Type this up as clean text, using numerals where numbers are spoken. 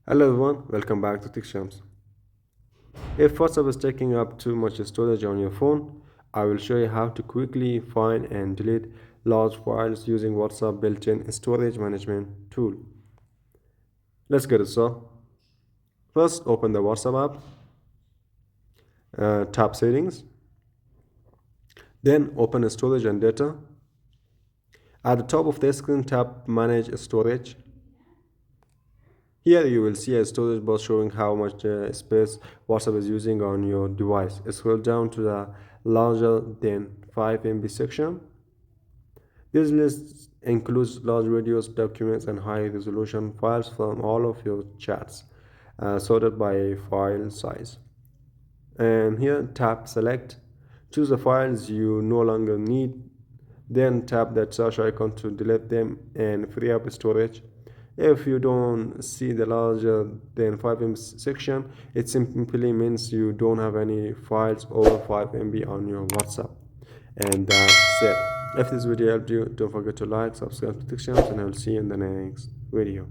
Hello everyone, welcome back to TechShams. If WhatsApp is taking up too much storage on your phone, I will show you how to quickly find and delete large files using WhatsApp built-in storage management tool. Let's get it started. First, open the WhatsApp app, tap Settings, then open Storage and Data. At the top of the screen, tap Manage Storage. Here you will see a storage bar showing how much space WhatsApp is using on your device. Scroll down to the larger than 5 MB section. This list includes large videos, documents, and high-resolution files from all of your chats, sorted by file size. And here tap Select. Choose the files you no longer need. Then tap that search icon to delete them and free up storage. If you don't see the larger than 5 MB section, it simply means you don't have any files over 5 MB on your WhatsApp. And that's it. If this video helped you, don't forget to like, subscribe to TechShams, and I will see you in the next video.